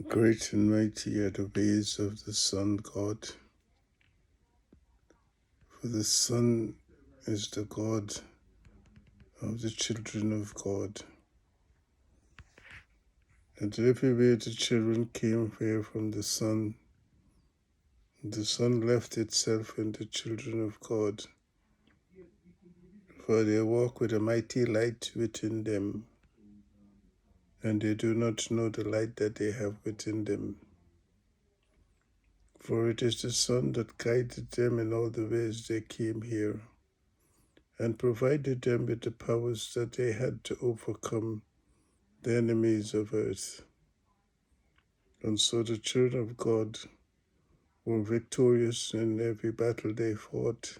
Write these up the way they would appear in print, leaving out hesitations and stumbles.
Great and mighty are the ways of the Son God, for the Son is the God of the children of God. And everywhere the children came here from the Son left itself in the children of God, for they walk with a mighty light within them, and they do not know the light that they have within them. For it is the Son that guided them in all the ways they came here, and provided them with the powers that they had to overcome the enemies of earth. And so the children of God were victorious in every battle they fought,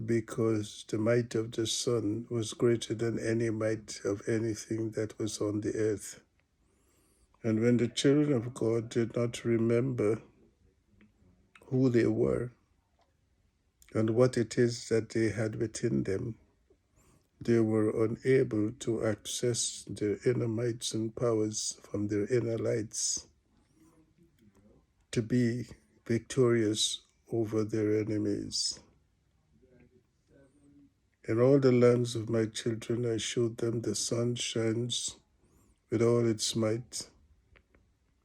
because the might of the Son was greater than any might of anything that was on the earth. And when the children of God did not remember who they were and what it is that they had within them, they were unable to access their inner mights and powers from their inner lights to be victorious over their enemies. In all the lands of my children, I showed them the sun shines with all its might,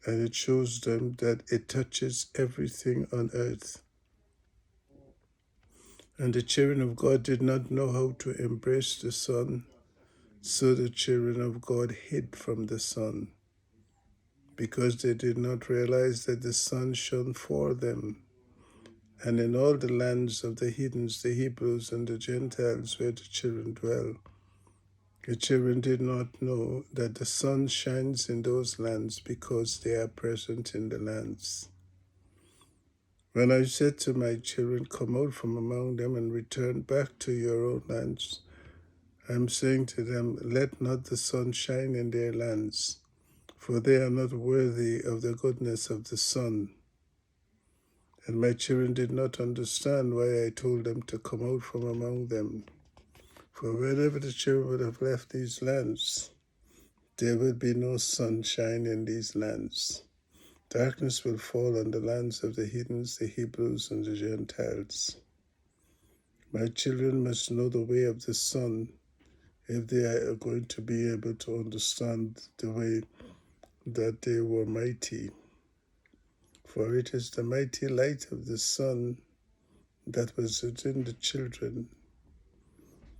and it shows them that it touches everything on earth. And the children of God did not know how to embrace the sun, so the children of God hid from the sun, because they did not realize that the sun shone for them. And in all the lands of the heathens, the Hebrews and the Gentiles, where the children dwell, the children did not know that the sun shines in those lands because they are present in the lands. When I said to my children, come out from among them and return back to your own lands, I'm saying to them, let not the sun shine in their lands, for they are not worthy of the goodness of the sun. And my children did not understand why I told them to come out from among them. For whenever the children would have left these lands, there will be no sunshine in these lands. Darkness will fall on the lands of the heathens, the Hebrews, and the Gentiles. My children must know the way of the sun if they are going to be able to understand the way that they were mighty. For it is the mighty light of the sun that was within the children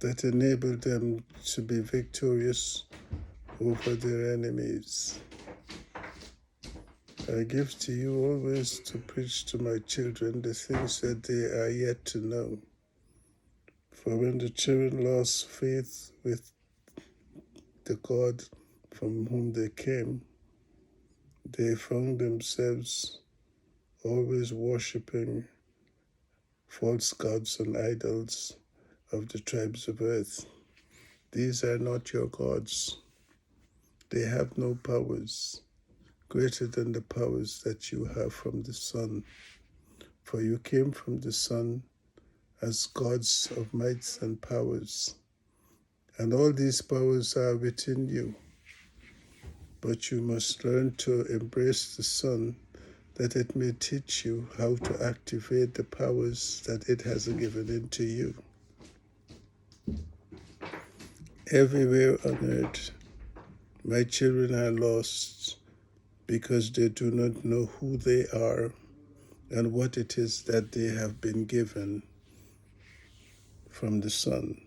that enabled them to be victorious over their enemies. I give to you always to preach to my children the things that they are yet to know. For when the children lost faith with the God from whom they came, they found themselves always worshipping false gods and idols of the tribes of earth. These are not your gods. They have no powers greater than the powers that you have from the sun. For you came from the sun as gods of mights and powers. And all these powers are within you. But you must learn to embrace the sun, that it may teach you how to activate the powers that it has given into you. Everywhere on earth, my children are lost because they do not know who they are and what it is that they have been given from the sun.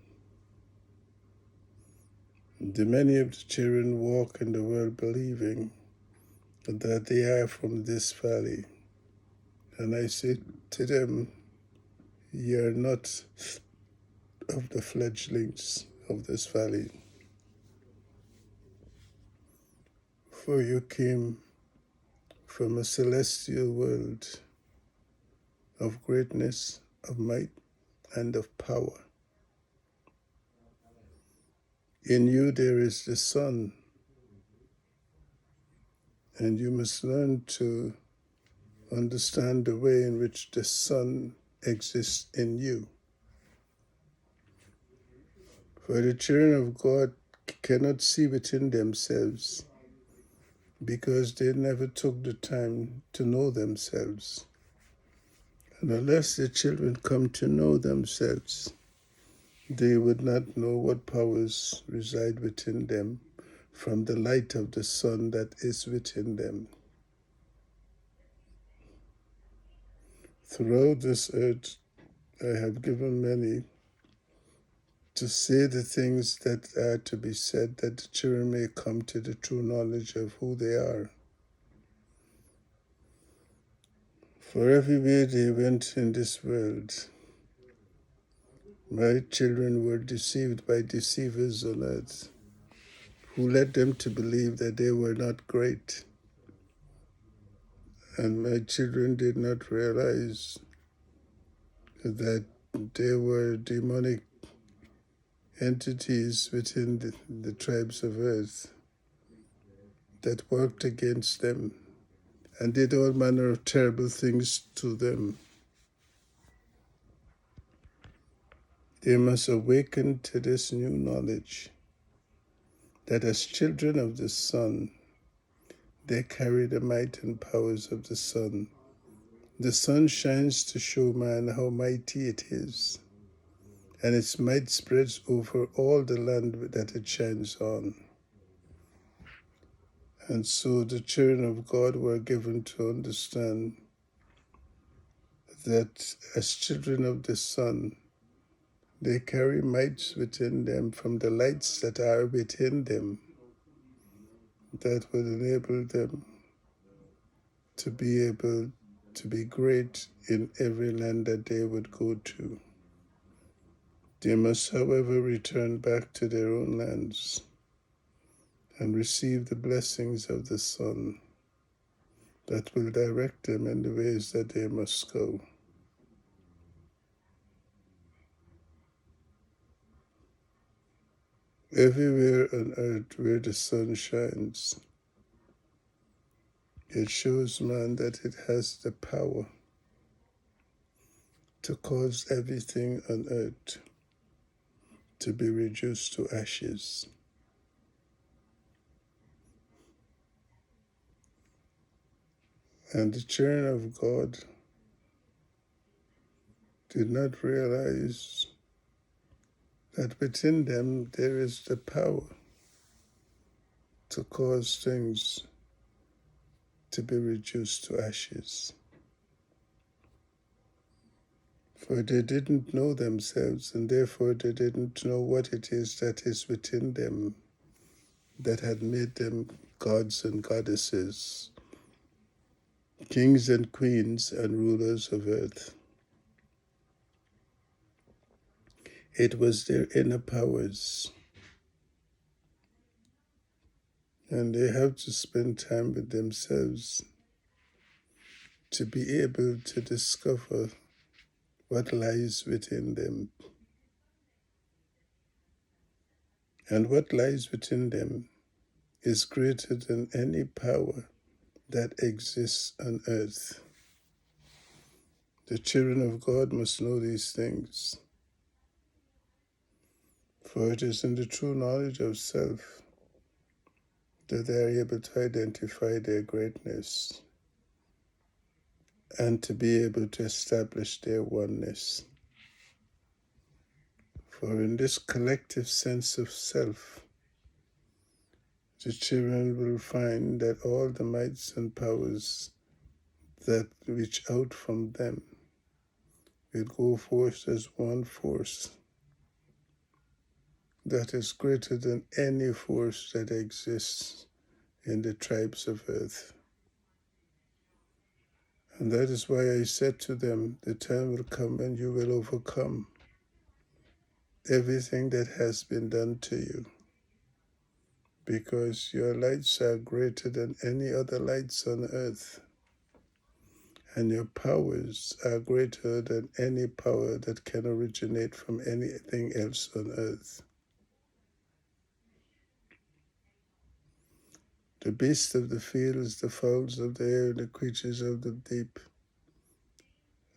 Many of the children walk in the world believing that they are from this valley. And I say to them, ye are not of the fledglings of this valley, for you came from a celestial world of greatness, of might, and of power. In you there is the sun, and you must learn to understand the way in which the sun exists in you. For the children of God cannot see within themselves, because they never took the time to know themselves. And unless the children come to know themselves, they would not know what powers reside within them from the light of the sun that is within them. Throughout this earth, I have given many to say the things that are to be said, that the children may come to the true knowledge of who they are. For everywhere they went in this world, my children were deceived by deceivers on earth, who led them to believe that they were not great. And my children did not realize that there were demonic entities within the tribes of earth that worked against them and did all manner of terrible things to them. They must awaken to this new knowledge that as children of the sun, they carry the might and powers of the sun. The sun shines to show man how mighty it is, and its might spreads over all the land that it shines on. And so the children of God were given to understand that as children of the sun, they carry mights within them from the lights that are within them that would enable them to be able to be great in every land that they would go to. They must, however, return back to their own lands and receive the blessings of the sun that will direct them in the ways that they must go. Everywhere on earth where the sun shines, it shows man that it has the power to cause everything on earth to be reduced to ashes. And the children of God did not realize that within them there is the power to cause things to be reduced to ashes. For they didn't know themselves, and therefore they didn't know what it is that is within them that had made them gods and goddesses, kings and queens and rulers of earth. It was their inner powers. And they have to spend time with themselves to be able to discover what lies within them. And what lies within them is greater than any power that exists on earth. The children of God must know these things, for it is in the true knowledge of self that they are able to identify their greatness and to be able to establish their oneness. For in this collective sense of self, the children will find that all the mights and powers that reach out from them will go forth as one force that is greater than any force that exists in the tribes of earth. And that is why I said to them, the time will come when you will overcome everything that has been done to you, because your lights are greater than any other lights on earth, and your powers are greater than any power that can originate from anything else on earth. The beasts of the fields, the fowls of the air, the creatures of the deep,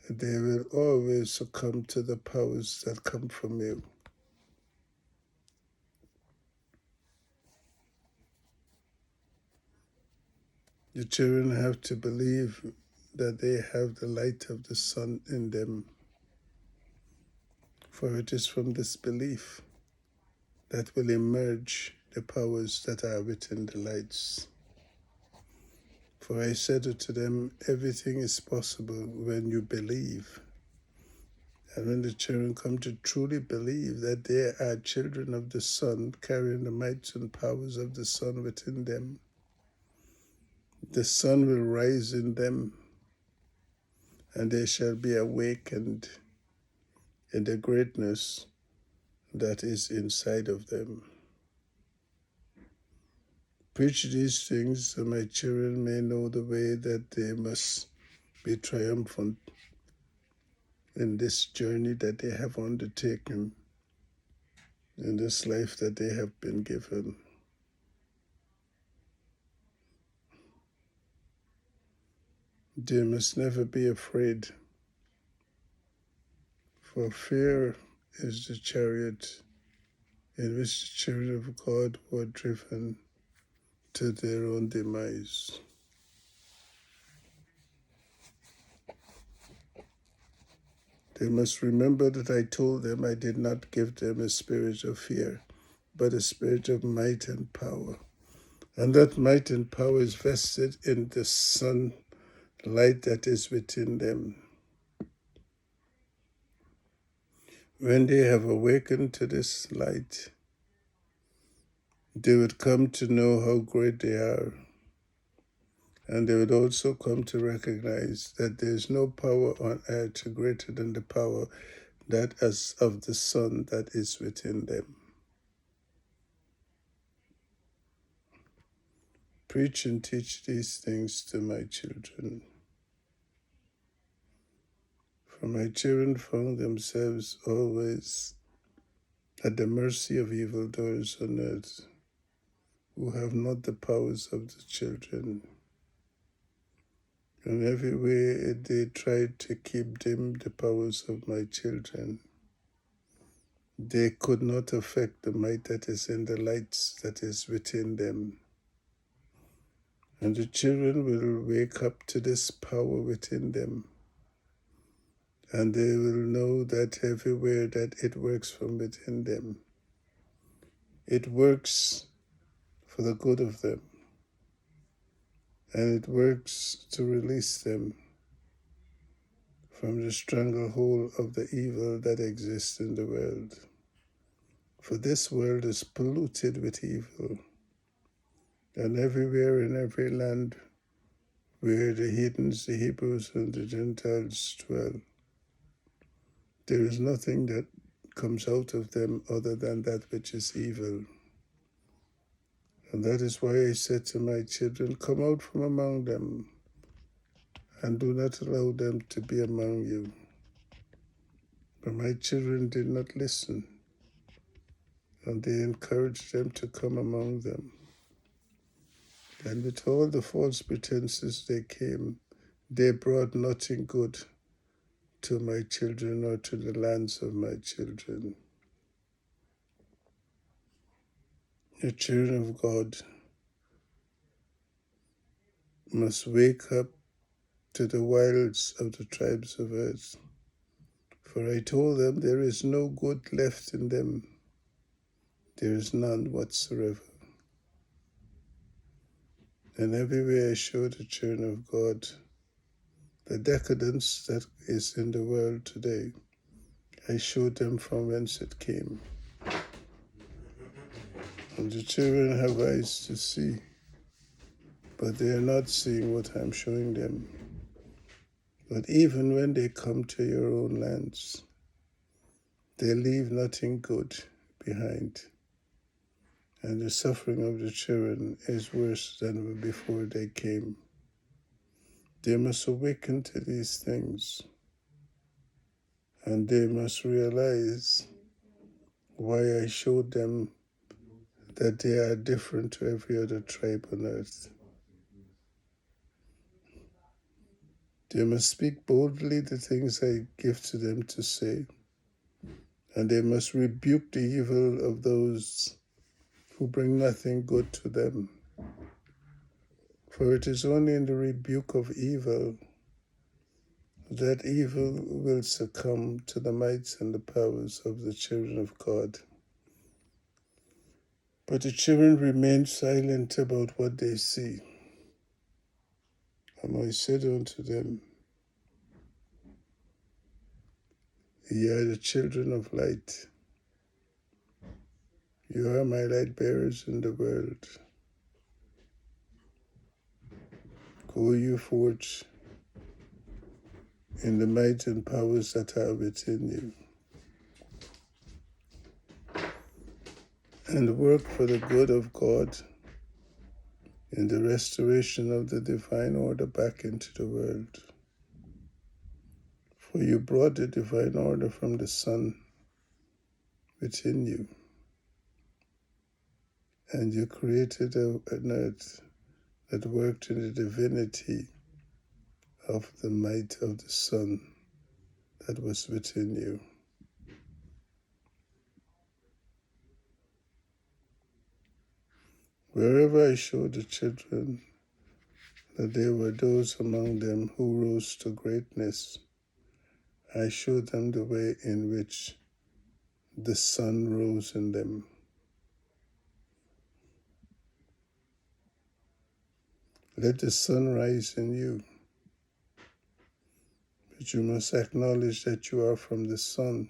they will always succumb to the powers that come from you. The children have to believe that they have the light of the sun in them, for it is from this belief that will emerge the powers that are within the lights. For I said unto them, everything is possible when you believe. And when the children come to truly believe that they are children of the sun, carrying the mights and powers of the sun within them, the sun will rise in them, and they shall be awakened in the greatness that is inside of them. Preach these things so my children may know the way that they must be triumphant in this journey that they have undertaken, in this life that they have been given. They must never be afraid, for fear is the chariot in which the children of God were driven to their own demise. They must remember that I told them I did not give them a spirit of fear, but a spirit of might and power. And that might and power is vested in the sun light that is within them. When they have awakened to this light, they would come to know how great they are. And they would also come to recognize that there is no power on earth greater than the power that is of the sun that is within them. Preach and teach these things to my children. For my children found themselves always at the mercy of evildoers on earth, who have not the powers of the children. And every way they tried to keep dim the powers of my children, they could not affect the might that is in the lights that is within them. And the children will wake up to this power within them, and they will know that everywhere that it works from within them, it works for the good of them, and it works to release them from the stranglehold of the evil that exists in the world. For this world is polluted with evil, and everywhere in every land where the heathens, the Hebrews, and the Gentiles dwell, there is nothing that comes out of them other than that which is evil. And that is why I said to my children, come out from among them, and do not allow them to be among you. But my children did not listen, and they encouraged them to come among them. And with all the false pretenses they came, they brought nothing good to my children or to the lands of my children. The children of God must wake up to the wilds of the tribes of earth. For I told them there is no good left in them. There is none whatsoever. And everywhere I show the children of God the decadence that is in the world today, I showed them from whence it came. And the children have eyes to see, but they are not seeing what I'm showing them. But even when they come to your own lands, they leave nothing good behind. And the suffering of the children is worse than before they came. They must awaken to these things, and they must realize why I showed them that they are different to every other tribe on earth. They must speak boldly the things I give to them to say, and they must rebuke the evil of those who bring nothing good to them. For it is only in the rebuke of evil that evil will succumb to the mights and the powers of the children of God. But the children remained silent about what they see. And I said unto them, Ye are the children of light. You are my light bearers in the world. Go you forth in the might and powers that are within you, and work for the good of God in the restoration of the divine order back into the world. For you brought the divine order from the sun within you, and you created an earth that worked in the divinity of the might of the sun that was within you. Wherever I showed the children that there were those among them who rose to greatness, I showed them the way in which the sun rose in them. Let the sun rise in you, but you must acknowledge that you are from the sun,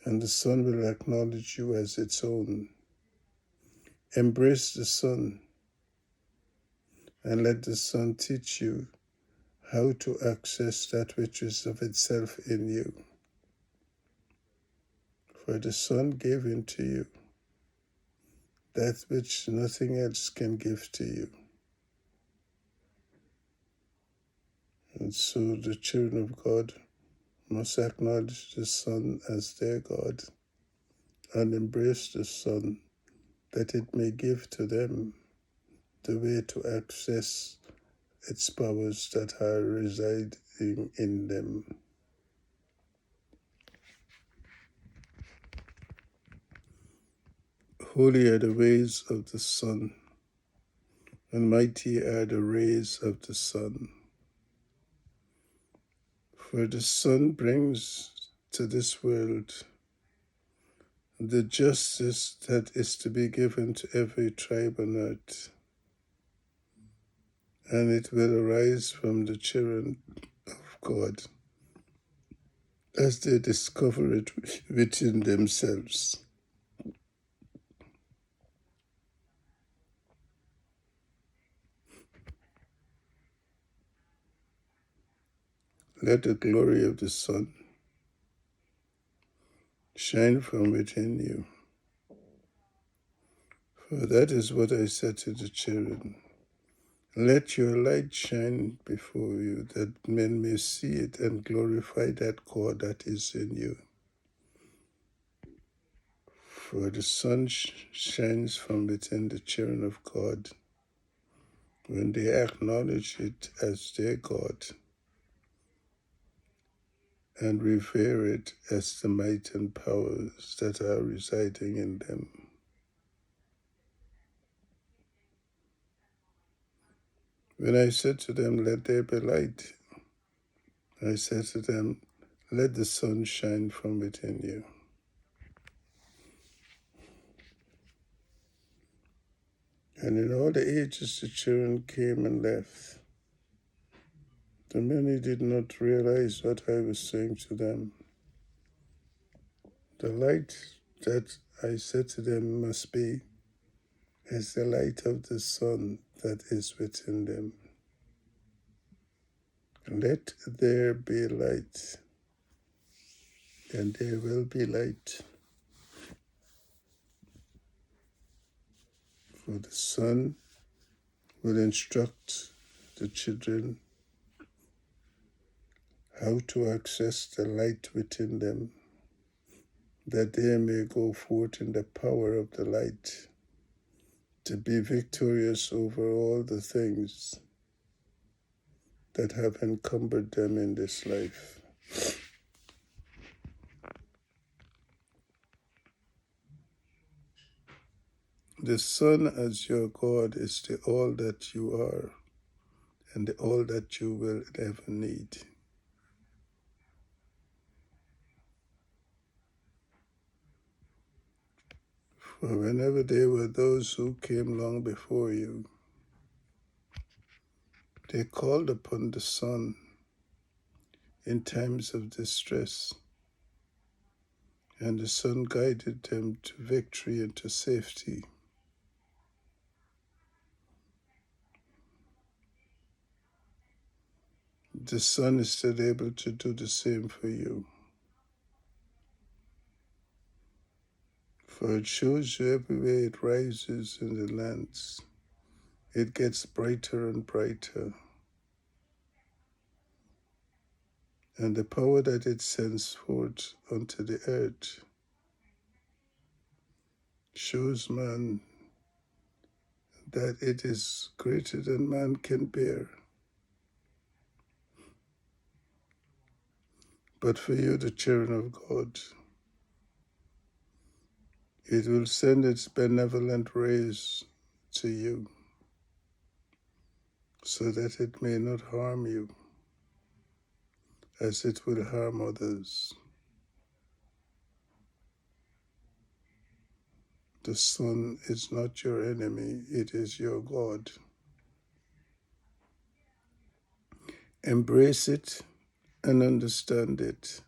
and the sun will acknowledge you as its own. Embrace the sun, and let the sun teach you how to access that which is of itself in you. For the sun gave into you that which nothing else can give to you. And so the children of God must acknowledge the sun as their God and embrace the sun, that it may give to them the way to access its powers that are residing in them. Holy are the ways of the sun, and mighty are the rays of the sun. For the sun brings to this world the justice that is to be given to every tribe on earth, and it will arise from the children of God as they discover it within themselves. Let the glory of the sun shine from within you. For that is what I said to the children. Let your light shine before you, that men may see it and glorify that God that is in you. For the sun shines from within the children of God when they acknowledge it as their God and revere it as the might and powers that are residing in them. When I said to them, let there be light, I said to them, let the sun shine from within you. And in all the ages the children came and left. The many did not realize what I was saying to them. The light that I said to them must be as the light of the sun that is within them. Let there be light, and there will be light. For the sun will instruct the children how to access the light within them, that they may go forth in the power of the light, to be victorious over all the things that have encumbered them in this life. The Son as your God is the all that you are and the all that you will ever need. For whenever there were those who came long before you, they called upon the Son in times of distress, and the Son guided them to victory and to safety. The Son is still able to do the same for you. For it shows you everywhere it rises in the lands, it gets brighter and brighter. And the power that it sends forth onto the earth shows man that it is greater than man can bear. But for you, the children of God, it will send its benevolent rays to you so that it may not harm you as it will harm others. The Son is not your enemy, it is your God. Embrace it and understand it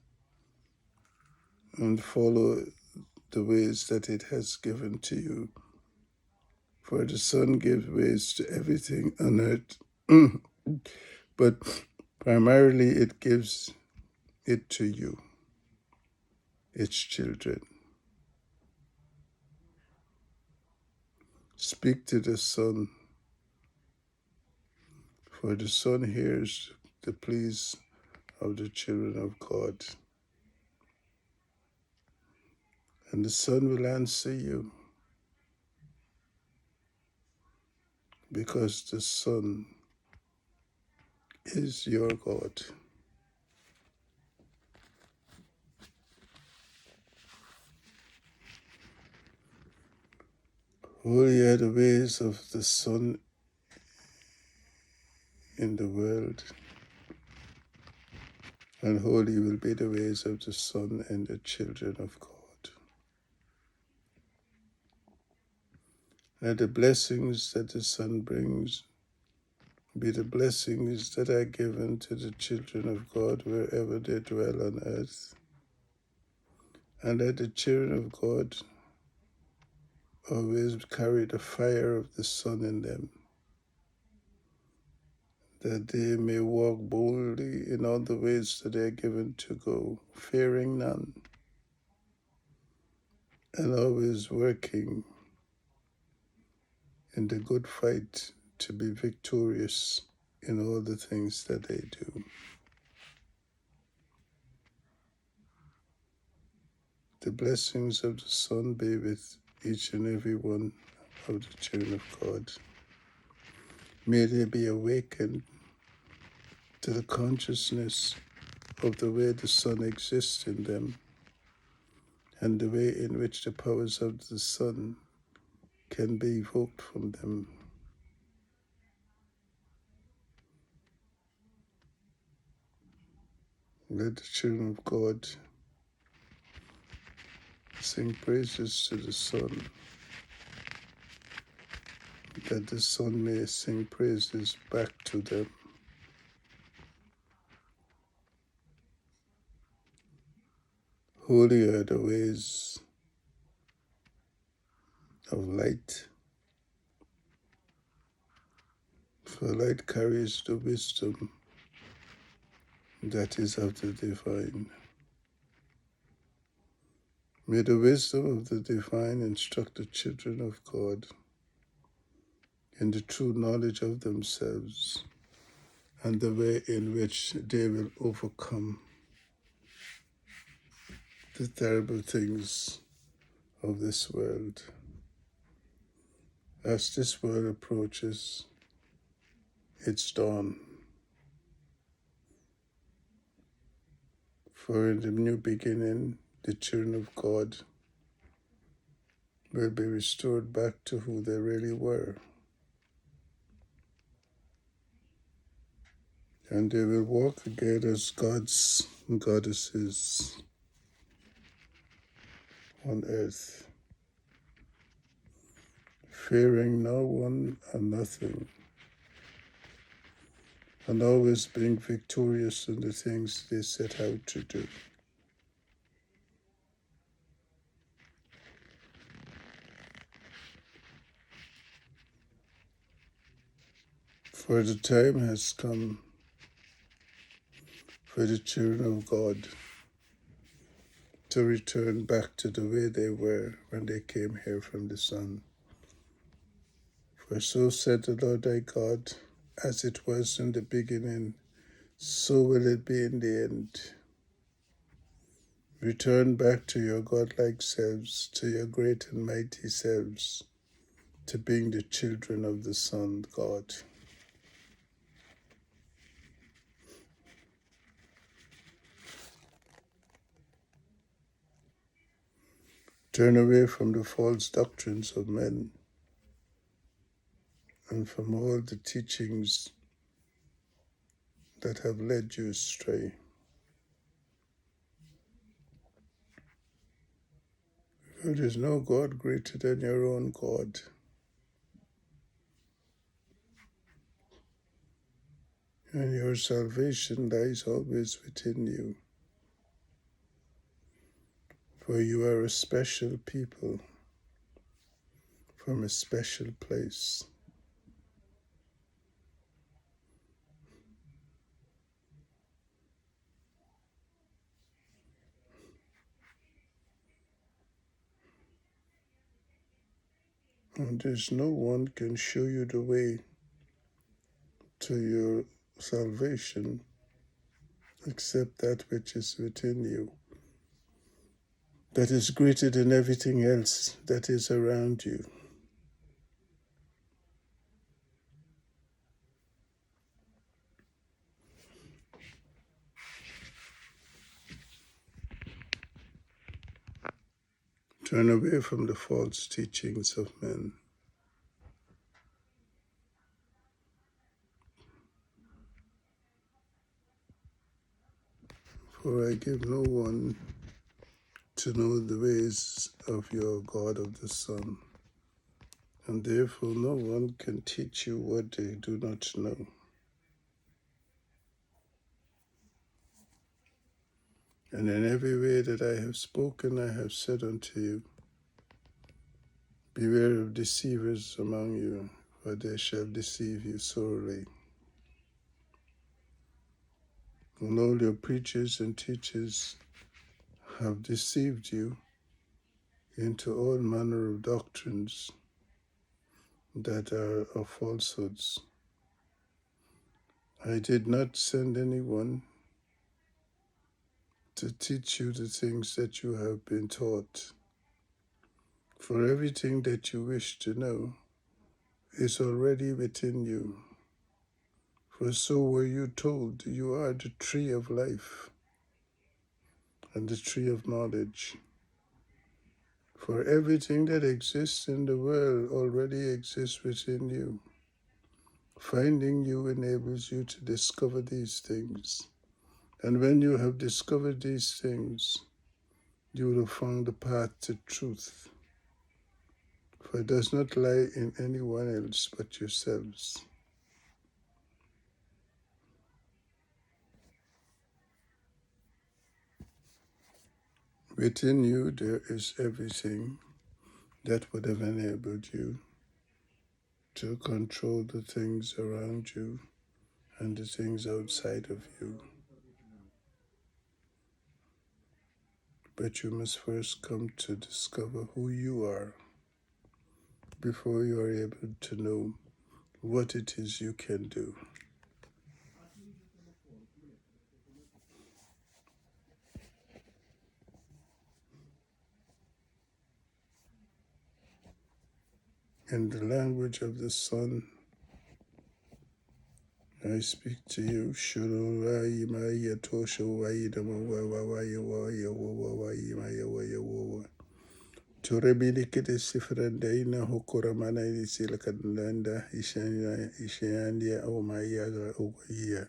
and follow the ways that it has given to you. For the Son gives ways to everything on earth, but primarily it gives it to you, its children. Speak to the Son, for the Son hears the pleas of the children of God. And the Son will answer you, because the Son is your God. Holy are the ways of the Son in the world, and holy will be the ways of the Son and the children of God. Let the blessings that the Son brings be the blessings that are given to the children of God wherever they dwell on earth. And let the children of God always carry the fire of the Son in them, that they may walk boldly in all the ways that they are given to go, fearing none, and always working in the good fight to be victorious in all the things that they do. The blessings of the Son be with each and every one of the children of God. May they be awakened to the consciousness of the way the Son exists in them and the way in which the powers of the Son can be evoked from them. Let the children of God sing praises to the Son, that the Son may sing praises back to them. Holy are the ways of light, for light carries the wisdom that is of the divine. May the wisdom of the divine instruct the children of God in the true knowledge of themselves and the way in which they will overcome the terrible things of this world. As this world approaches its dawn, for in the new beginning, the children of God will be restored back to who they really were. And they will walk again as gods and goddesses on earth, fearing no one and nothing, and always being victorious in the things they set out to do. For the time has come for the children of God to return back to the way they were when they came here from the sun. For so said the Lord thy God, as it was in the beginning, so will it be in the end. Return back to your godlike selves, to your great and mighty selves, to being the children of the Son God. Turn away from the false doctrines of men and from all the teachings that have led you astray. There is no God greater than your own God. And your salvation lies always within you. For you are a special people from a special place. And there's no one can show you the way to your salvation except that which is within you, that is greater than everything else that is around you. Turn away from the false teachings of men. For I give no one to know the ways of your God of the Son, and therefore no one can teach you what they do not know. And in every way that I have spoken, I have said unto you, beware of deceivers among you, for they shall deceive you sorely. And all your preachers and teachers have deceived you into all manner of doctrines that are of falsehoods. I did not send anyone to teach you the things that you have been taught. For everything that you wish to know is already within you. For so were you told, you are the tree of life and the tree of knowledge. For everything that exists in the world already exists within you. Finding you enables you to discover these things. And when you have discovered these things, you will have found the path to truth. For it does not lie in anyone else but yourselves. Within you there is everything that would have enabled you to control the things around you and the things outside of you. But you must first come to discover who you are before you are able to know what it is you can do. In the language of the Son, I speak to you. Turebilikite sifrenda ina hokora mana ilisila kadlanda ishayandia au mayaga uguia.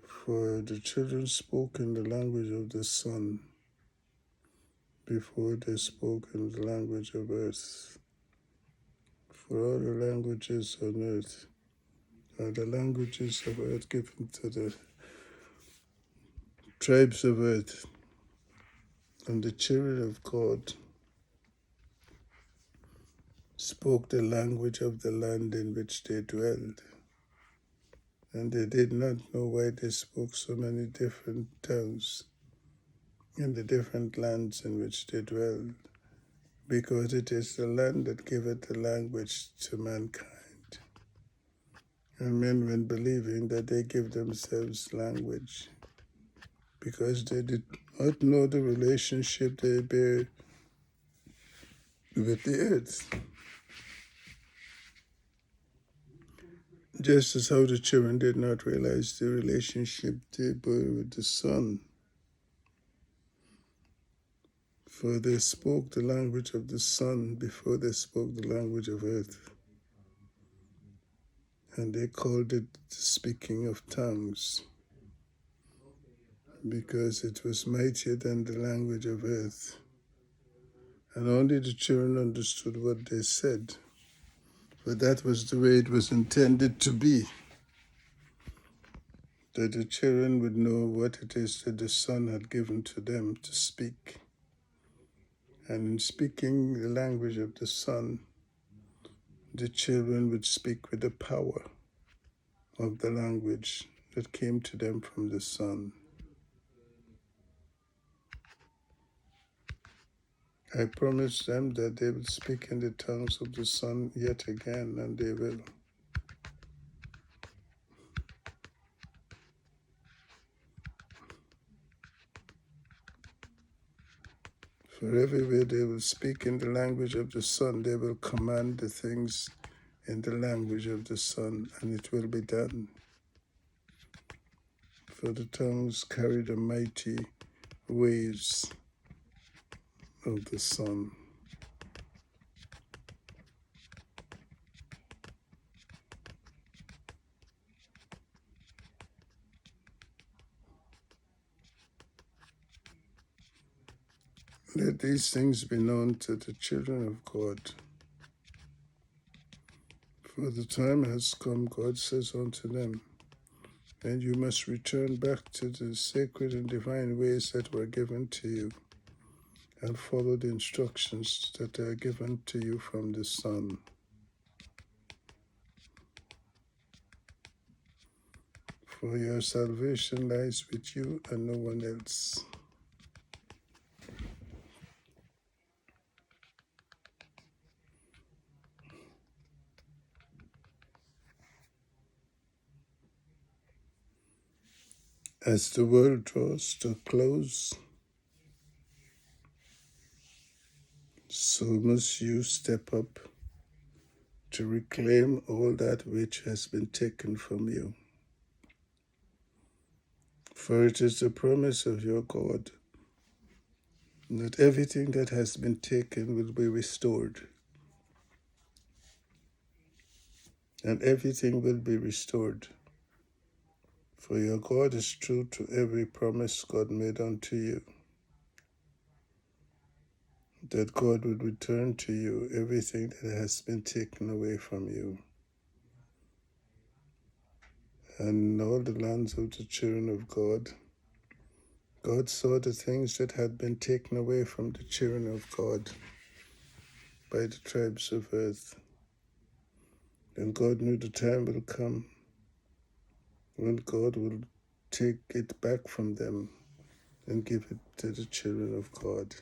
For the children spoke in the language of the sun before they spoke in the language of earth. For all the languages on earth are the languages of earth given to the tribes of earth, and the children of God spoke the language of the land in which they dwelled. And they did not know why they spoke so many different tongues in the different lands in which they dwelled, because it is the land that giveth the language to mankind. And men went believing that they give themselves language, because they did not know the relationship they bear with the earth. Just as how the children did not realize the relationship they bear with the sun. For they spoke the language of the sun before they spoke the language of earth. And they called it the speaking of tongues, because it was mightier than the language of earth. And only the children understood what they said, for that was the way it was intended to be, that the children would know what it is that the Son had given to them to speak. And in speaking the language of the Son, the children would speak with the power of the language that came to them from the Son. I promised them that they will speak in the tongues of the Son yet again, and they will. For everywhere they will speak in the language of the Son, they will command the things in the language of the Son, and it will be done. For the tongues carry the mighty waves of the Son. Let these things be known to the children of God. For the time has come, God says unto them, and you must return back to the sacred and divine ways that were given to you, and follow the instructions that are given to you from the Son. For your salvation lies with you and no one else. As the world draws to a close, so must you step up to reclaim all that which has been taken from you. For it is the promise of your God that everything that has been taken will be restored. And everything will be restored. For your God is true to every promise God made unto you, that God would return to you everything that has been taken away from you. And in all the lands of the children of God, God saw the things that had been taken away from the children of God by the tribes of earth. And God knew the time will come when God will take it back from them and give it to the children of God.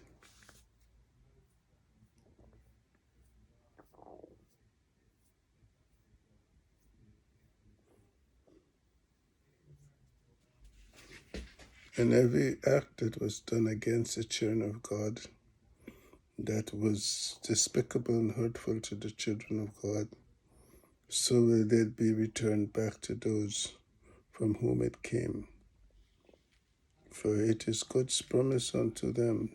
And every act that was done against the children of God that was despicable and hurtful to the children of God, so will it be returned back to those from whom it came. For it is God's promise unto them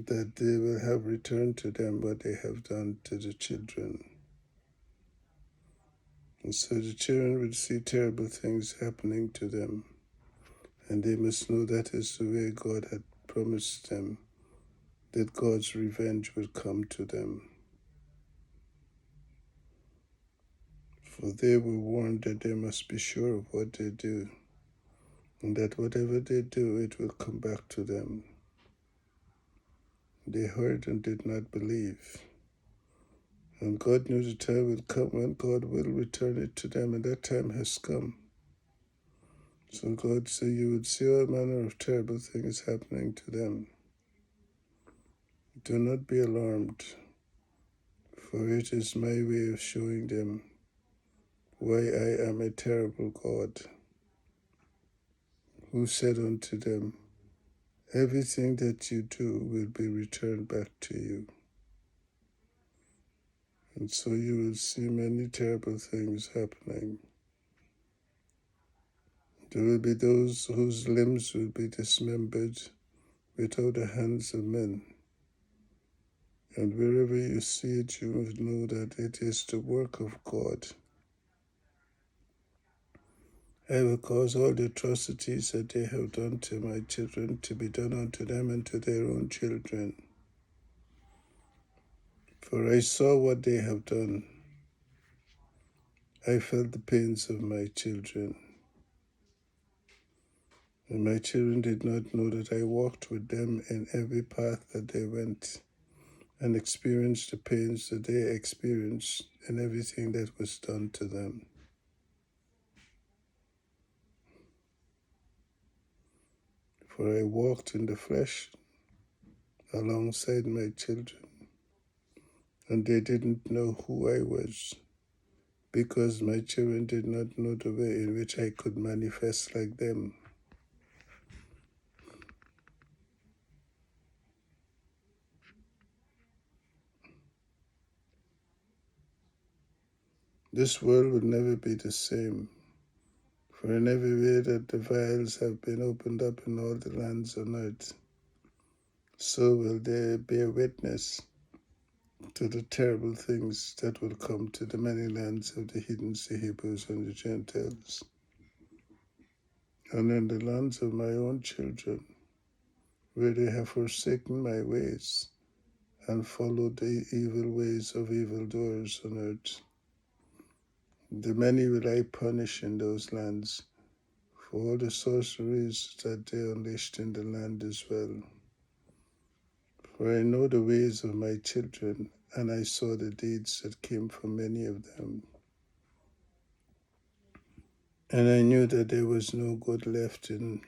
that they will have returned to them what they have done to the children. And so the children will see terrible things happening to them, and they must know that is the way God had promised them, that God's revenge will come to them. For they were warned that they must be sure of what they do, and that whatever they do, it will come back to them. They heard and did not believe. And God knew the time would come when God will return it to them, and that time has come. So God said you would see all manner of terrible things happening to them. Do not be alarmed, for it is my way of showing them why I am a terrible God, who said unto them, everything that you do will be returned back to you. And so you will see many terrible things happening. There will be those whose limbs will be dismembered without the hands of men. And wherever you see it, you will know that it is the work of God. I will cause all the atrocities that they have done to my children to be done unto them and to their own children. For I saw what they have done. I felt the pains of my children. And my children did not know that I walked with them in every path that they went, and experienced the pains that they experienced in everything that was done to them. For I walked in the flesh alongside my children, and they didn't know who I was, because my children did not know the way in which I could manifest like them. This world will never be the same, for in every way that the vials have been opened up in all the lands on earth, so will they bear witness to the terrible things that will come to the many lands of the heathens, the Hebrews, and the Gentiles. And in the lands of my own children, where they have forsaken my ways and followed the evil ways of evildoers on earth, the many will I punish in those lands for all the sorceries that they unleashed in the land as well. For I know the ways of my children, and I saw the deeds that came from many of them. And I knew that there was no good left in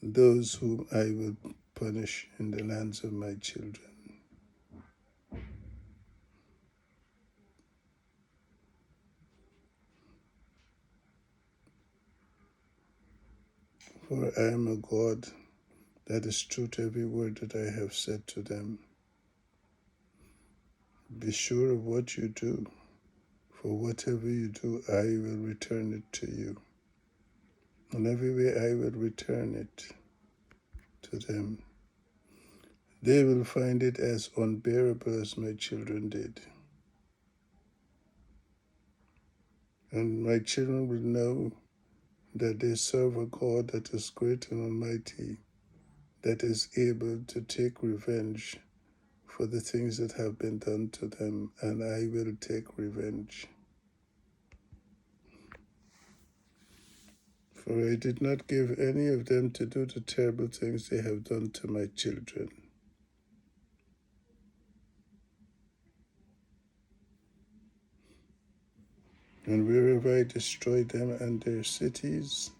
those whom I would punish in the lands of my children. For I am a God that is true to every word that I have said to them. Be sure of what you do, for whatever you do, I will return it to you. And every way I will return it to them. They will find it as unbearable as my children did. And my children will know that they serve a God that is great and almighty, that is able to take revenge for the things that have been done to them, and I will take revenge. For I did not give any of them to do the terrible things they have done to my children. And wherever I destroy them and their cities,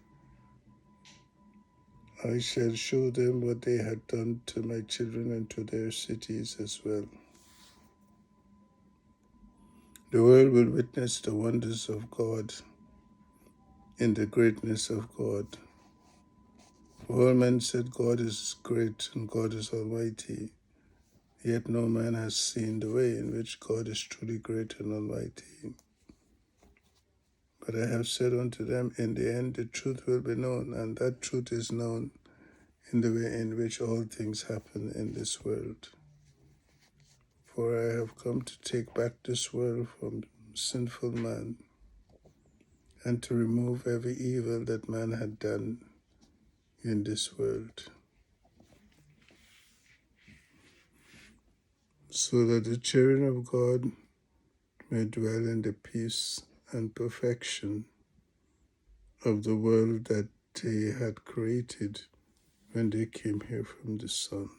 I shall show them what they had done to my children and to their cities as well. The world will witness the wonders of God in the greatness of God. For all men said God is great and God is almighty, yet no man has seen the way in which God is truly great and almighty. But I have said unto them, in the end the truth will be known, and that truth is known in the way in which all things happen in this world. For I have come to take back this world from sinful man, and to remove every evil that man had done in this world, so that the children of God may dwell in the peace and perfection of the world that they had created when they came here from the sun.